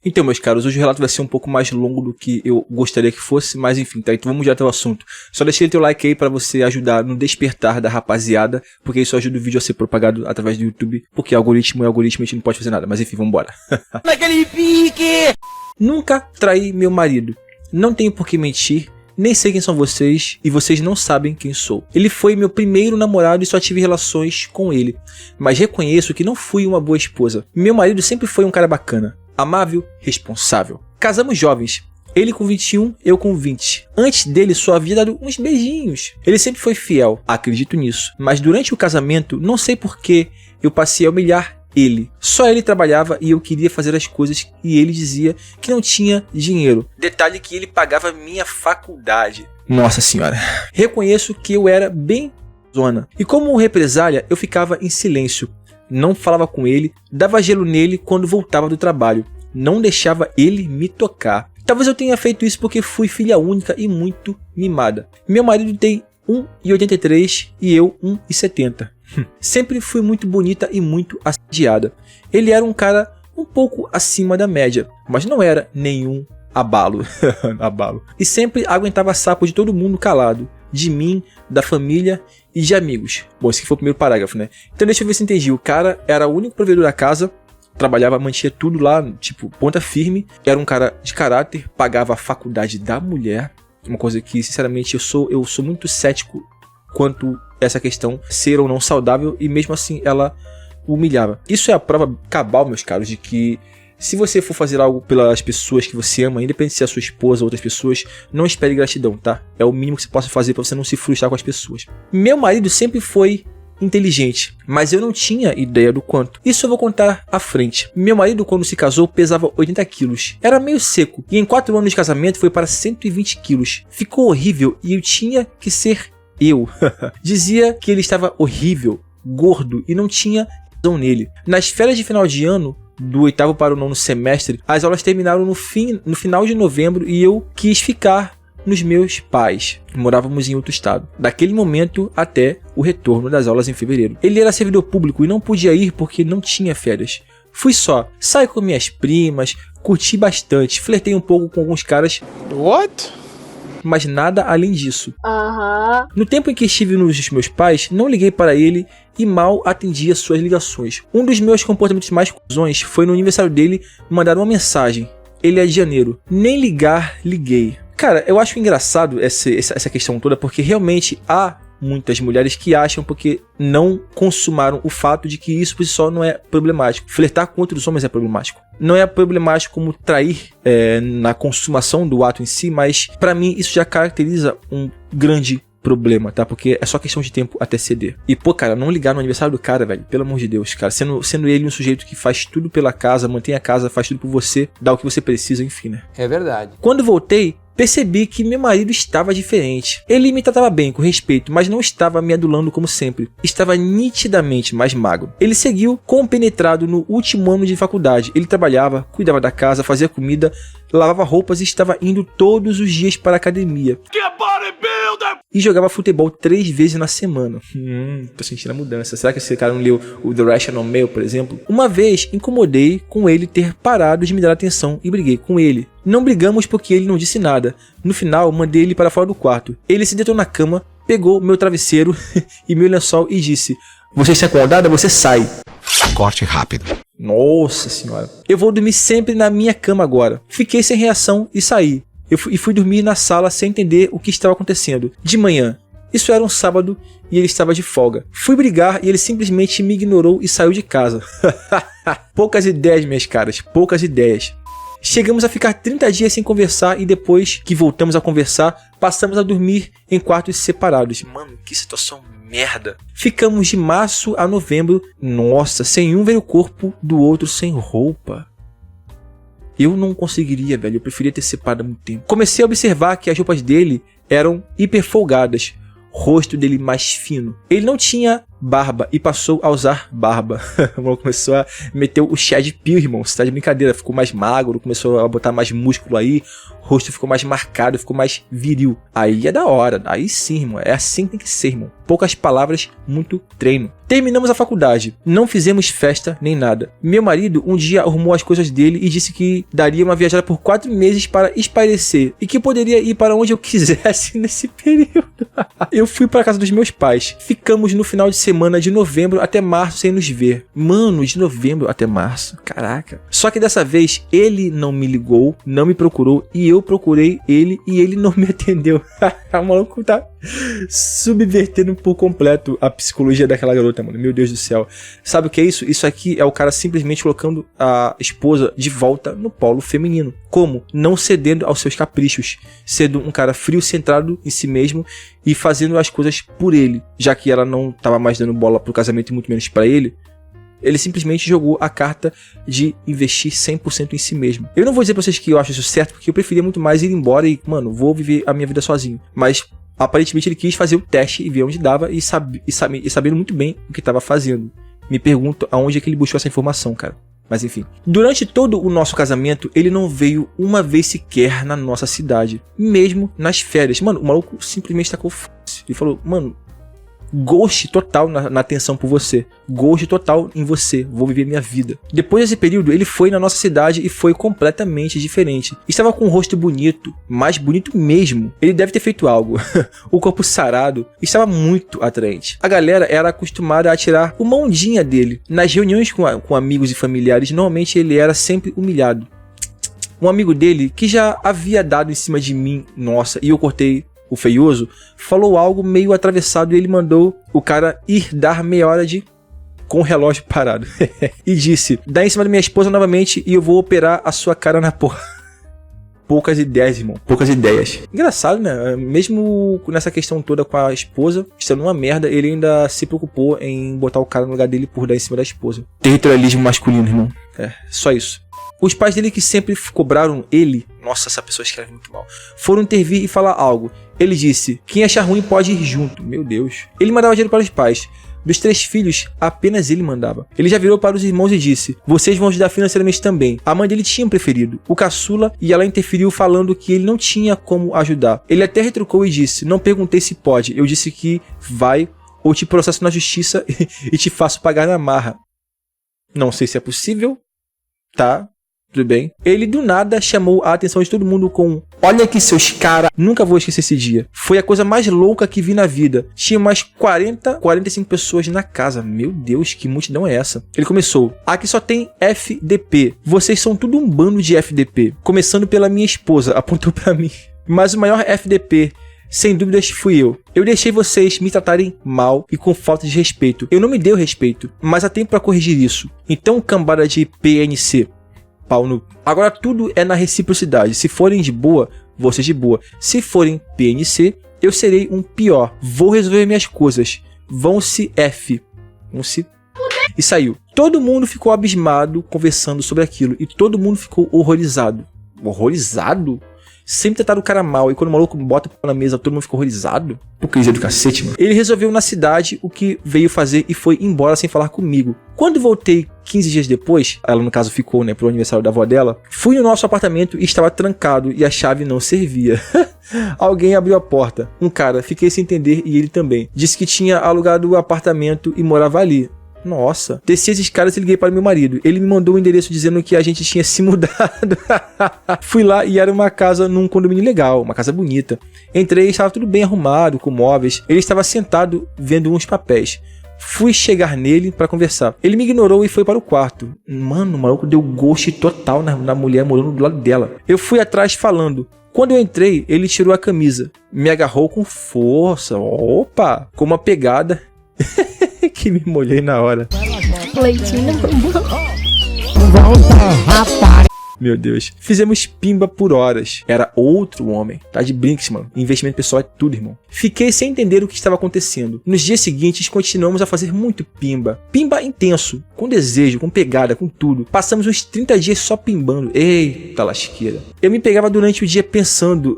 Então, meus caros, hoje o relato vai ser um pouco mais longo do que eu gostaria que fosse, mas enfim, tá? Então vamos já até o assunto. Só deixei teu like aí pra você ajudar no despertar da rapaziada, porque isso ajuda o vídeo a ser propagado através do YouTube, porque algoritmo é algoritmo e a gente não pode fazer nada, mas enfim, vambora. Naquele pique! Nunca traí meu marido. Não tenho por que mentir. Nem sei quem são vocês e vocês não sabem quem sou. Ele foi meu primeiro namorado e só tive relações com ele. Mas reconheço que não fui uma boa esposa. Meu marido sempre foi um cara bacana, amável, responsável. Casamos jovens. Ele com 21, eu com 20. Antes dele só havia dado uns beijinhos. Ele sempre foi fiel, acredito nisso. Mas durante o casamento, não sei por que eu passei a humilhar ele. Só ele trabalhava e eu queria fazer as coisas e ele dizia que não tinha dinheiro. Detalhe que ele pagava minha faculdade. Nossa senhora. Reconheço que eu era bem zona. E como represália, eu ficava em silêncio. Não falava com ele, dava gelo nele quando voltava do trabalho. Não deixava ele me tocar. Talvez eu tenha feito isso porque fui filha única e muito mimada. Meu marido tem 1,83 e eu 1,70. Sempre fui muito bonita e muito assediada. Ele era um cara um pouco acima da média, mas não era nenhum abalo. E sempre aguentava sapo de todo mundo calado. De mim, da família e de amigos. Bom, esse aqui foi o primeiro parágrafo, né? Então deixa eu ver se entendi. O cara era o único provedor da casa, trabalhava, mantinha tudo lá, tipo, ponta firme. Era um cara de caráter, pagava a faculdade da mulher. Uma coisa que, sinceramente, eu sou muito cético quanto essa questão ser ou não saudável, e mesmo assim ela o humilhava. Isso é a prova cabal, meus caros, de que se você for fazer algo pelas pessoas que você ama, independente se é a sua esposa ou outras pessoas, não espere gratidão, tá? É o mínimo que você possa fazer para você não se frustrar com as pessoas. Meu marido sempre foi inteligente, mas eu não tinha ideia do quanto. Isso eu vou contar à frente. Meu marido, quando se casou, pesava 80 quilos. Era meio seco, e em 4 anos de casamento foi para 120 quilos. Ficou horrível e eu tinha que ser eu. Dizia que ele estava horrível, gordo e não tinha razão nele. Nas férias de final de ano, do 8º para o 9º semestre, as aulas terminaram no final de novembro e eu quis ficar nos meus pais. Morávamos em outro estado. Daquele momento até o retorno das aulas em fevereiro. Ele era servidor público e não podia ir porque não tinha férias. Fui só. Saí com minhas primas, curti bastante, flertei um pouco com alguns caras. What? Mas nada além disso. No tempo em que estive nos meus pais, não liguei para ele e mal atendia suas ligações. Um dos meus comportamentos mais cuzões foi no aniversário dele mandar uma mensagem. Ele é de janeiro. Nem ligar, liguei. Cara, eu acho engraçado essa questão toda, porque realmente há muitas mulheres que acham porque não consumaram o fato de que isso por si só não é problemático. Flertar com outros homens é problemático. Não é problemático como trair na consumação do ato em si, mas pra mim isso já caracteriza um grande problema, tá? Porque é só questão de tempo até ceder. E pô, cara, não ligar no aniversário do cara, velho, pelo amor de Deus, cara, sendo ele um sujeito que faz tudo pela casa, mantém a casa, faz tudo por você, dá o que você precisa, enfim, né? É verdade. Quando voltei, percebi que meu marido estava diferente. Ele me tratava bem, com respeito, mas não estava me adulando como sempre. Estava nitidamente mais magro. Ele seguiu compenetrado no último ano de faculdade. Ele trabalhava, cuidava da casa, fazia comida, lavava roupas e estava indo todos os dias para a academia. E jogava futebol 3 vezes na semana. Tô sentindo a mudança. Será que esse cara não leu o The Rational Male, por exemplo? Uma vez, incomodei com ele ter parado de me dar atenção e briguei com ele. Não brigamos porque ele não disse nada. No final, mandei ele para fora do quarto. Ele se deitou na cama, pegou meu travesseiro e meu lençol e disse: "Você está acordada? Você sai." Corte rápido. Nossa senhora. Eu vou dormir sempre na minha cama agora. Fiquei sem reação e saí. Eu fui dormir na sala sem entender o que estava acontecendo. De manhã. Isso era um sábado e ele estava de folga. Fui brigar e ele simplesmente me ignorou e saiu de casa. Poucas ideias, minhas caras. Poucas ideias. Chegamos a ficar 30 dias sem conversar e depois que voltamos a conversar, passamos a dormir em quartos separados. Mano, que situação merda. Ficamos de março a novembro. Nossa, sem um ver o corpo do outro sem roupa. Eu não conseguiria, velho. Eu preferia ter separado há muito tempo. Comecei a observar que as roupas dele eram hiper folgadas. Rosto dele mais fino. Ele não tinha barba e passou a usar barba. O maluco começou a meter o Chad Pill, irmão. Você tá de brincadeira. Ficou mais magro, começou a botar mais músculo aí. O rosto ficou mais marcado, ficou mais viril. Aí é da hora. Aí sim, irmão. É assim que tem que ser, irmão. Poucas palavras, muito treino. Terminamos a faculdade. Não fizemos festa nem nada. Meu marido um dia arrumou as coisas dele e disse que daria uma viajada por 4 meses para espairecer. E que poderia ir para onde eu quisesse nesse período. Eu fui para casa dos meus pais. Ficamos no final de semana de novembro até março sem nos ver. Mano, de novembro até março. Caraca. Só que dessa vez ele não me ligou, não me procurou e eu procurei ele e ele não me atendeu. O maluco tá subvertendo por completo a psicologia daquela garota, mano. Meu Deus do céu. Sabe o que é isso? Isso aqui é o cara simplesmente colocando a esposa de volta no polo feminino. Como? Não cedendo aos seus caprichos. Sendo um cara frio, centrado em si mesmo e fazendo as coisas por ele. Já que ela não tava mais dando bola pro casamento e muito menos pra ele. Ele simplesmente jogou a carta de investir 100% em si mesmo. Eu não vou dizer pra vocês que eu acho isso certo, porque eu preferia muito mais ir embora e, mano, vou viver a minha vida sozinho. Mas aparentemente ele quis fazer o teste e ver onde dava e sabendo muito bem o que estava fazendo. Me pergunto aonde é que ele buscou essa informação, cara. Mas enfim. Durante todo o nosso casamento, ele não veio uma vez sequer na nossa cidade. Mesmo nas férias. Mano, o maluco simplesmente tacou f***. Ele falou, mano, ghost total na atenção por você. Ghost total em você. Vou viver minha vida. Depois desse período, ele foi na nossa cidade e foi completamente diferente. Estava com um rosto bonito, mais bonito mesmo. Ele deve ter feito algo. O corpo sarado estava muito atraente. A galera era acostumada a tirar uma ondinha dele. Nas reuniões com amigos e familiares, normalmente ele era sempre humilhado. Um amigo dele, que já havia dado em cima de mim, nossa, e eu cortei o feioso, falou algo meio atravessado e ele mandou o cara ir dar meia hora com o relógio parado. E disse, dá em cima da minha esposa novamente e eu vou operar a sua cara na porra. Poucas ideias, irmão. Poucas ideias. Engraçado, né? Mesmo nessa questão toda com a esposa, estando uma merda, ele ainda se preocupou em botar o cara no lugar dele por dar em cima da esposa. Territorialismo masculino, irmão. É, só isso. Os pais dele que sempre cobraram ele, nossa, essa pessoa escreve muito mal, foram intervir e falar algo. Ele disse, quem achar ruim pode ir junto. Meu Deus. Ele mandava dinheiro para os pais. Dos 3 filhos, apenas ele mandava. Ele já virou para os irmãos e disse, vocês vão ajudar financeiramente também. A mãe dele tinha um preferido, o caçula, e ela interferiu falando que ele não tinha como ajudar. Ele até retrucou e disse, não perguntei se pode, eu disse que vai ou te processo na justiça e te faço pagar na marra. Não sei se é possível, tá? Tudo bem. Ele do nada chamou a atenção de todo mundo com olha aqui seus cara. Nunca vou esquecer esse dia. Foi a coisa mais louca que vi na vida. Tinha umas 45 pessoas na casa. Meu Deus, que multidão é essa? Ele começou. Aqui só tem FDP. Vocês são tudo um bando de FDP. Começando pela minha esposa. Apontou pra mim. Mas o maior FDP, sem dúvidas, fui eu. Eu deixei vocês me tratarem mal e com falta de respeito. Eu não me dei o respeito. Mas há tempo pra corrigir isso. Então, cambada de PNC. Pau no... Agora tudo é na reciprocidade. Se forem de boa, vocês de boa. Se forem PNC, eu serei um pior. Vou resolver minhas coisas. Vão-se F. Vão-se... E saiu. Todo mundo ficou abismado conversando sobre aquilo. E todo mundo ficou horrorizado. Horrorizado? Sempre trataram o cara mal. E quando o maluco bota na mesa, todo mundo ficou horrorizado. Hipocrisia do cacete, mano. Ele resolveu na cidade o que veio fazer e foi embora sem falar comigo. Quando voltei 15 dias depois, ela no caso ficou, né, pro aniversário da avó dela, fui no nosso apartamento e estava trancado e a chave não servia. Alguém abriu a porta. Um cara, fiquei sem entender e ele também. Disse que tinha alugado o apartamento e morava ali. Nossa. Desci as escadas e liguei para meu marido. Ele me mandou o endereço dizendo que a gente tinha se mudado. Fui lá e era uma casa num condomínio legal, uma casa bonita. Entrei e estava tudo bem arrumado, com móveis. Ele estava sentado vendo uns papéis. Fui chegar nele pra conversar. Ele me ignorou e foi para o quarto. Mano, o maluco deu ghost total na mulher morando do lado dela. Eu fui atrás falando. Quando eu entrei, ele tirou a camisa. Me agarrou com força. Opa! Com uma pegada que me molhei na hora. Leitinho. Volta, rapaz. Meu Deus. Fizemos pimba por horas. Era outro homem. Tá de brinks, mano. Investimento pessoal é tudo, irmão. Fiquei sem entender o que estava acontecendo. Nos dias seguintes, continuamos a fazer muito pimba. Pimba intenso. Com desejo, com pegada, com tudo. Passamos uns 30 dias só pimbando. Eita lasqueira. Eu me pegava durante o dia pensando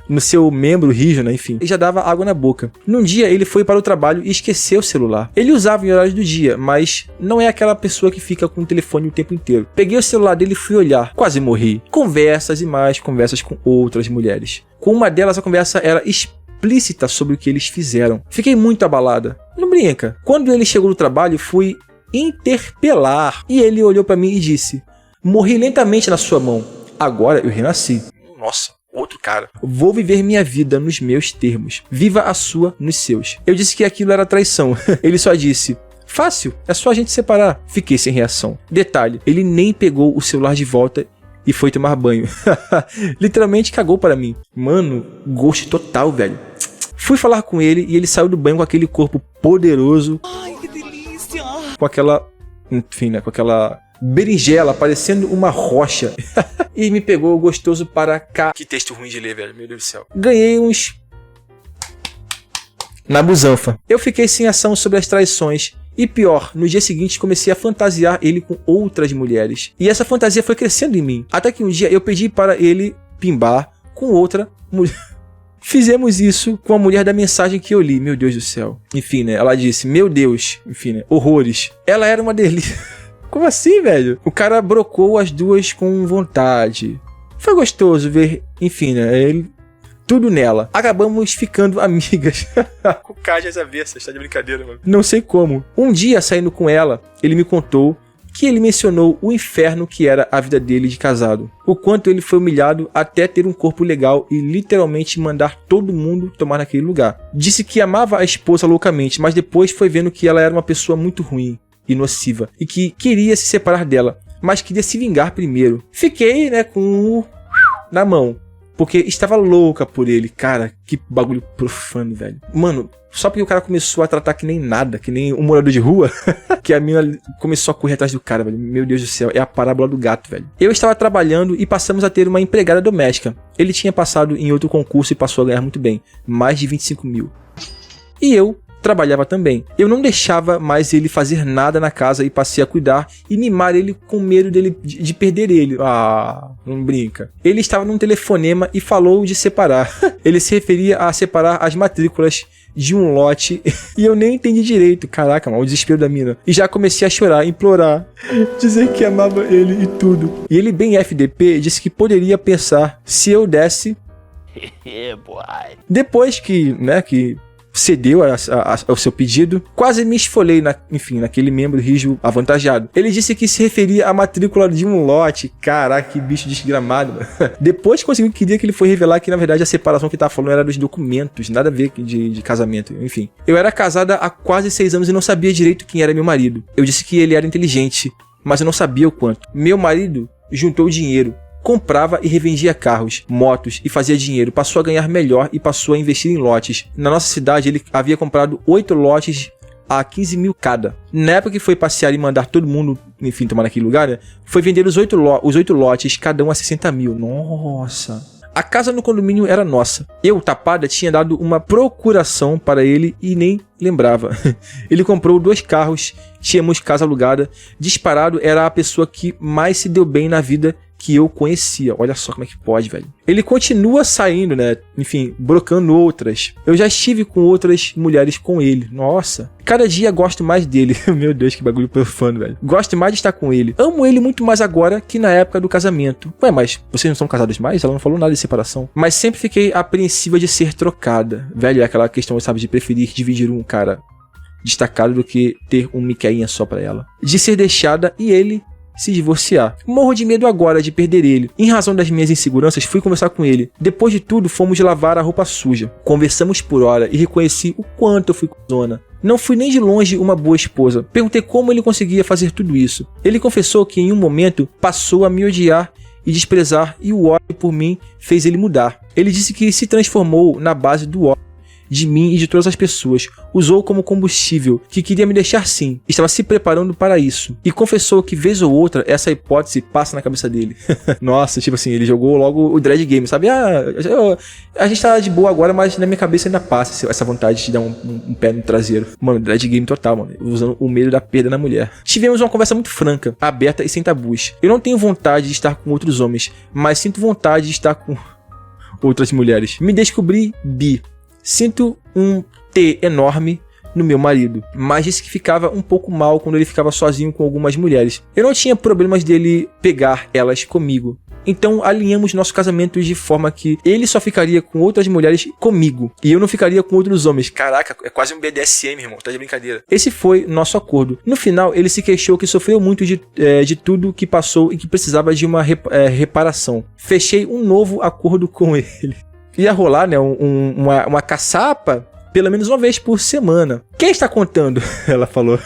no seu membro rijo, né? Enfim. E já dava água na boca. Num dia, ele foi para o trabalho e esqueceu o celular. Ele usava em horários do dia, mas não é aquela pessoa que fica com o telefone o tempo inteiro. Peguei o celular dele e fui olhar. Quase morri. Conversas e mais conversas com outras mulheres. Com uma delas, a conversa era explícita sobre o que eles fizeram. Fiquei muito abalada. Não brinca. Quando ele chegou no trabalho, fui interpelar. E ele olhou para mim e disse: morri lentamente na sua mão. Agora eu renasci. Nossa. Outro cara. Vou viver minha vida nos meus termos. Viva a sua nos seus. Eu disse que aquilo era traição. Ele só disse: fácil, é só a gente separar. Fiquei sem reação. Detalhe, ele nem pegou o celular de volta e foi tomar banho. Literalmente cagou para mim. Mano, gosto total, velho. Fui falar com ele e ele saiu do banho com aquele corpo poderoso. Ai, que delícia! Com aquela... Enfim, né? Com aquela berinjela parecendo uma rocha. E me pegou gostoso para cá. Que texto ruim de ler, velho. Meu Deus do céu. Ganhei uns... na busanfa. Eu fiquei sem ação sobre as traições. E pior, no dia seguinte comecei a fantasiar ele com outras mulheres. E essa fantasia foi crescendo em mim. Até que um dia eu pedi para ele pimbar com outra mulher. Fizemos isso com a mulher da mensagem que eu li. Meu Deus do céu. Enfim, né? Ela disse: meu Deus. Enfim, né? Horrores. Ela era uma delícia. Como assim, velho? O cara brocou as duas com vontade. Foi gostoso ver, enfim, né? Ele... tudo nela. Acabamos ficando amigas. Com cajas avessas, tá de brincadeira, mano. Não sei como. Um dia, saindo com ela, ele me contou que ele mencionou o inferno que era a vida dele de casado. O quanto ele foi humilhado até ter um corpo legal e literalmente mandar todo mundo tomar naquele lugar. Disse que amava a esposa loucamente, mas depois foi vendo que ela era uma pessoa muito ruim e nociva, e que queria se separar dela, mas queria se vingar primeiro. Fiquei, né, com o na mão, porque estava louca por ele. Cara, que bagulho profano, velho. Mano, só porque o cara começou a tratar que nem nada, que nem um morador de rua, que a mina começou a correr atrás do cara, velho. Meu Deus do céu, é a parábola do gato, velho. Eu estava trabalhando e passamos a ter uma empregada doméstica. Ele tinha passado em outro concurso e passou a ganhar muito bem, mais de 25 mil. E eu trabalhava também. Eu não deixava mais ele fazer nada na casa e passei a cuidar e mimar ele com medo dele de perder ele. Ah, não brinca. Ele estava num telefonema e falou de separar. Ele se referia a separar as matrículas de um lote e eu nem entendi direito. Caraca, mano, o desespero da mina. E já comecei a chorar, implorar, dizer que amava ele e tudo. E ele, bem FDP, disse que poderia pensar se eu desse. Depois que, né, que cedeu ao seu pedido, quase me esfolei, naquele membro rijo avantajado. Ele disse que se referia à matrícula de um lote. Caraca, que bicho desgramado, mano. Depois queria que ele foi revelar que, na verdade, a separação que ele tava falando era dos documentos, nada a ver de casamento, enfim. Eu era casada há quase 6 anos e não sabia direito quem era meu marido. Eu disse que ele era inteligente, mas eu não sabia o quanto. Meu marido juntou dinheiro, comprava e revendia carros, motos e fazia dinheiro, passou a ganhar melhor e passou a investir em lotes. Na nossa cidade ele havia comprado 8 lotes a 15 mil cada. Na época que foi passear e mandar todo mundo, enfim, tomar naquele lugar, né, foi vender os 8 lotes, cada um a 60 mil. Nossa! A casa no condomínio era nossa. Eu, tapada, tinha dado uma procuração para ele e nem lembrava. Ele comprou 2 carros, tínhamos casa alugada. Disparado, era a pessoa que mais se deu bem na vida que eu conhecia. Olha só como é que pode, velho. Ele continua saindo, né? Enfim, brocando outras. Eu já estive com outras mulheres com ele. Nossa. Cada dia gosto mais dele. Meu Deus, que bagulho profano, velho. Gosto mais de estar com ele. Amo ele muito mais agora que na época do casamento. Ué, mas vocês não são casados mais? Ela não falou nada de separação. Mas sempre fiquei apreensiva de ser trocada. Velho, é aquela questão, sabe, de preferir dividir um cara destacado do que ter um miqueinha só pra ela. De ser deixada e ele se divorciar. Morro de medo agora de perder ele. Em razão das minhas inseguranças, fui conversar com ele. Depois de tudo, fomos lavar a roupa suja. Conversamos por hora e reconheci o quanto eu fui cuzona. Não fui nem de longe uma boa esposa. Perguntei como ele conseguia fazer tudo isso. Ele confessou que em um momento passou a me odiar e desprezar, e o ódio por mim fez ele mudar. Ele disse que se transformou na base do ódio, de mim e de todas as pessoas. Usou como combustível, que queria me deixar sim. Estava se preparando para isso. E confessou que vez ou outra essa hipótese passa na cabeça dele. Nossa, tipo assim, ele jogou logo o Dread Game, sabe? A gente tá de boa agora, mas na minha cabeça ainda passa essa vontade de dar um pé no traseiro. Mano, Dread Game total, mano. Usando o medo da perda na mulher. Tivemos uma conversa muito franca, aberta e sem tabus. Eu não tenho vontade de estar com outros homens, mas sinto vontade de estar com outras mulheres. Me descobri bi. Sinto um T enorme no meu marido, mas disse que ficava um pouco mal quando ele ficava sozinho com algumas mulheres. Eu não tinha problemas dele pegar elas comigo. Então alinhamos nosso casamento de forma que ele só ficaria com outras mulheres comigo e eu não ficaria com outros homens. Caraca, é quase um BDSM, irmão, tá de brincadeira. Esse foi nosso acordo. No final, ele se queixou que sofreu muito de tudo que passou e que precisava de uma reparação. Fechei um novo acordo com ele. Ia rolar, né, uma caçapa pelo menos uma vez por semana. Quem está contando? Ela falou.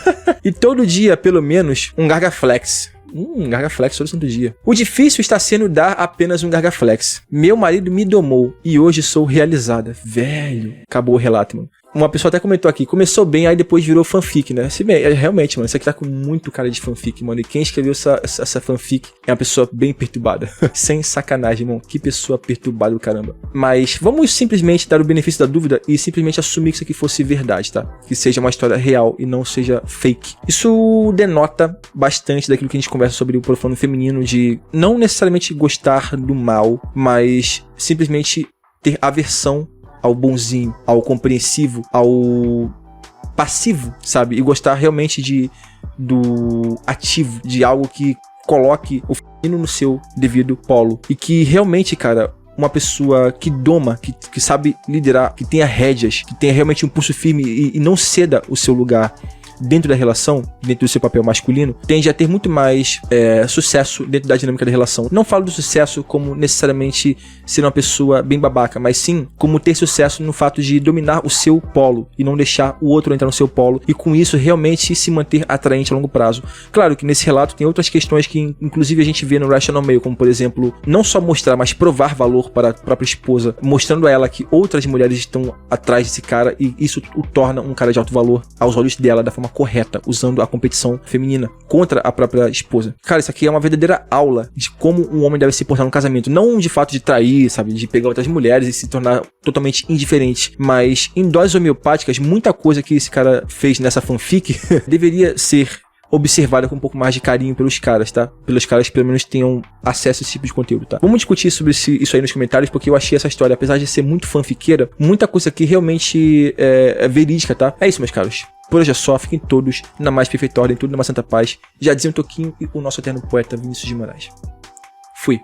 E todo dia, pelo menos, um gargaflex. Gargaflex todo santo dia. O difícil está sendo dar apenas um gargaflex. Meu marido me domou e hoje sou realizada. Velho. Acabou o relato, mano. Uma pessoa até comentou aqui, começou bem, aí depois virou fanfic, né? Se bem, realmente, mano, isso aqui tá com muito cara de fanfic, mano. E quem escreveu essa fanfic é uma pessoa bem perturbada. Sem sacanagem, mano. Que pessoa perturbada do caramba. Mas vamos simplesmente dar o benefício da dúvida e simplesmente assumir que isso aqui fosse verdade, tá? Que seja uma história real e não seja fake. Isso denota bastante daquilo que a gente conversa sobre o profano feminino, de não necessariamente gostar do mal, mas simplesmente ter aversão ao bonzinho, ao compreensivo, ao passivo, sabe? E gostar realmente do ativo, de algo que coloque o feminino no seu devido polo. E que realmente, cara, uma pessoa que doma, que sabe liderar, que tenha rédeas, que tenha realmente um pulso firme e não ceda o seu lugar dentro da relação, dentro do seu papel masculino, tende a ter muito mais sucesso dentro da dinâmica da relação. Não falo do sucesso como necessariamente ser uma pessoa bem babaca, mas sim como ter sucesso no fato de dominar o seu polo e não deixar o outro entrar no seu polo e com isso realmente se manter atraente a longo prazo. Claro que nesse relato tem outras questões que inclusive a gente vê no Rational Male, como por exemplo, não só mostrar, mas provar valor para a própria esposa, mostrando a ela que outras mulheres estão atrás desse cara e isso o torna um cara de alto valor aos olhos dela, da forma correta, usando a competição feminina contra a própria esposa. Cara, isso aqui é uma verdadeira aula de como um homem deve se portar no casamento. Não de fato de trair, sabe, de pegar outras mulheres e se tornar totalmente indiferente, mas em doses homeopáticas, muita coisa que esse cara fez nessa fanfic deveria ser observada com um pouco mais de carinho pelos caras, tá? Pelos caras que pelo menos tenham acesso a esse tipo de conteúdo, tá? Vamos discutir sobre isso aí nos comentários, porque eu achei essa história, apesar de ser muito fanfiqueira, muita coisa aqui realmente é verídica, tá? É isso, meus caros. Por hoje é só, fiquem todos na mais perfeita ordem, tudo numa santa paz. Já dizia um Toquinho e o nosso eterno poeta Vinícius de Moraes. Fui.